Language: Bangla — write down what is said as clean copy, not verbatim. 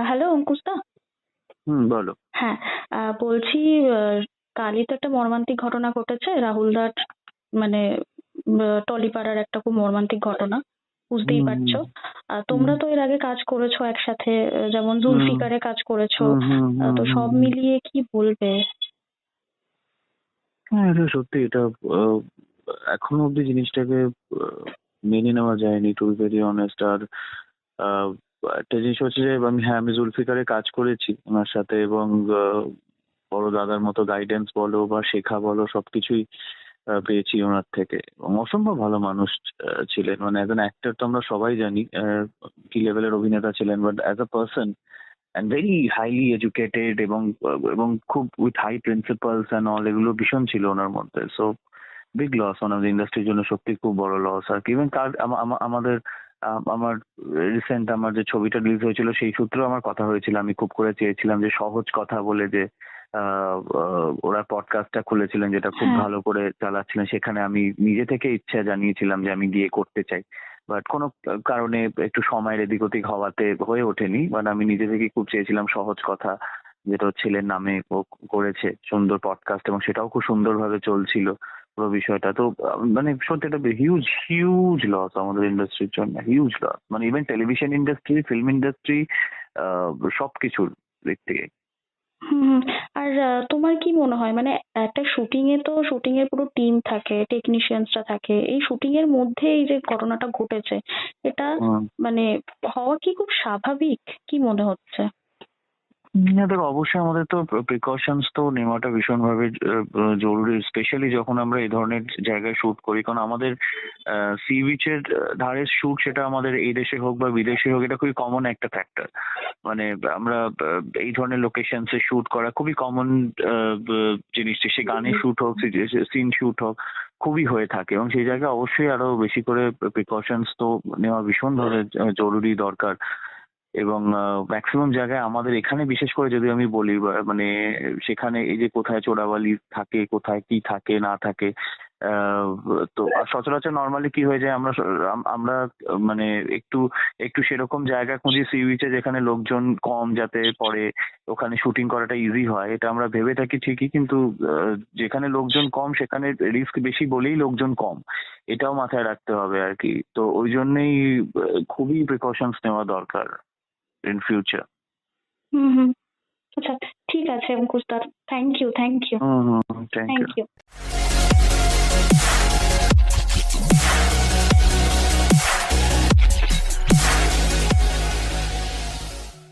হ্যালো অঙ্কুশদা। বলো। হ্যাঁ, বলছি, কালই তো একটা মর্মান্তিক ঘটনা ঘটেছে রাহুলদার, মানে টলিপাড়ার একটা খুব মর্মান্তিক ঘটনা, বুঝতেই হুম হুম পারছো। হুম তোমরা তো এর আগে কাজ করেছো একসাথে, যেমন হুম জুলফিকারে কাজ করেছো। হুম হুম হুম তো হুম সব হুম। মিলিয়ে কি বলবে? হ্যাঁ, এটা সত্যি। এটা আহ, এখনো অব্দি জিনিসটাকে মেনে নেওয়া যায়নি, টু বি ভেরি অনেস্ট। আর আহ, একটা জিনিস হচ্ছে যে আমি জুলফিকারে কাজ করেছি ওনার সাথে, এবং বড় দাদার মতো গাইডেন্স বলো বা শেখা বলো সবকিছুই পেয়েছি ওনার থেকে। এবং অসম্ভব ভালো মানুষ ছিলেন। মানে অ্যাজ অ্যান অ্যাক্টর তো আমরা সবাই জানি কি লেভেলের অভিনেতা ছিলেন, but as a person and very highly educated, এবং খুব with high principles and all, এগুলো ভীষণ ছিল ওনার মধ্যে। সো বিগ লস আমাদের ইন্ডাস্ট্রির জন্য, সত্যি খুব বড় লস। আর ইভেন তার আমাদের আমার রিসেন্ট আমার যে ছবিটা রিলিজ হয়েছিল সেই সূত্রেও আমার কথা হয়েছিল। আমি খুব করে চেয়েছিলাম যে সহজ কথা বলে যে ওরা পডকাস্টটা খুলেছিলেন, যেটা খুব হ্যাঁ। ভালো করে চালাচ্ছিলেন, সেখানে আমি নিজে থেকে ইচ্ছা জানিয়েছিলাম যে আমি গিয়ে করতে চাই। বাট কোনো কারণে একটু সময়ের এদিক ওদিক হওয়াতে হয়ে ওঠেনি। বাট আমি নিজে থেকেই খুব চেয়েছিলাম সহজ কথা, যেটা ওর ছেলের নামে ও করেছে সুন্দর পডকাস্ট, এবং সেটাও খুব সুন্দরভাবে চলছিল পুরো বিষয়টা। তো মানে সত্যি এটা হিউজ হিউজ লস আমাদের ইন্ডাস্ট্রির জন্য, হিউজ লস। মানে even television industry, film industry, সবকিছুর দিক থেকে। হুম হুম। আর তোমার কি মনে হয়, মানে একটা শুটিং এর পুরো টিম থাকে, টেকনিশিয়ানসরা থাকে, এই শুটিং এর মধ্যে এই যে ঘটনাটা ঘটেছে, এটা হুম। মানে হওয়া কি খুব স্বাভাবিক? কি মনে হচ্ছে? না দেখো, অবশ্যই আমাদের তো প্রিকশনস তো নেওয়াটা ভীষণভাবে জরুরি, স্পেশালি যখন আমরা এই ধরনের জায়গায় শুট করি। কারণ আমাদের সি বিচের ধারে শুট, সেটা আমাদের এই দেশে হোক বা বিদেশে হোক, এটা খুবই কমন একটা ফ্যাক্টর। মানে আমরা এই ধরনের লোকেশনসে শুট করা খুবই কমন জিনিস। সে গানে শুট হোক, সিন শুট হোক, খুবই হয়ে থাকে। এবং সেই জায়গায় অবশ্যই আরো বেশি করে প্রিকশনস তো নেওয়া ভীষণভাবে জরুরি, দরকার। এবং ম্যাক্সিমাম জায়গায় আমাদের এখানে বিশেষ করে যদি আমি বলি, মানে সেখানে এই যে কোথায় চোরাবালি থাকে, কোথায় কি থাকে না থাকে, আহ, তো সচরাচর নর্মালি কি হয়ে যায়, আমরা মানে একটু একটু সেরকম জায়গা খুঁজি সি বিচে যেখানে লোকজন কম, যাতে পরে ওখানে শুটিং করাটা ইজি হয়। এটা আমরা ভেবে থাকি ঠিকই, কিন্তু যেখানে লোকজন কম সেখানে রিস্ক বেশি বলেই লোকজন কম, এটাও মাথায় রাখতে হবে আর কি। তো ওই জন্যই খুবই প্রিকশনস নেওয়া দরকার in future. হুম হুম। আচ্ছা, ঠিক আছে অঙ্কুশ দা, thank you, thank you, hmm hmm, thank thank you. You.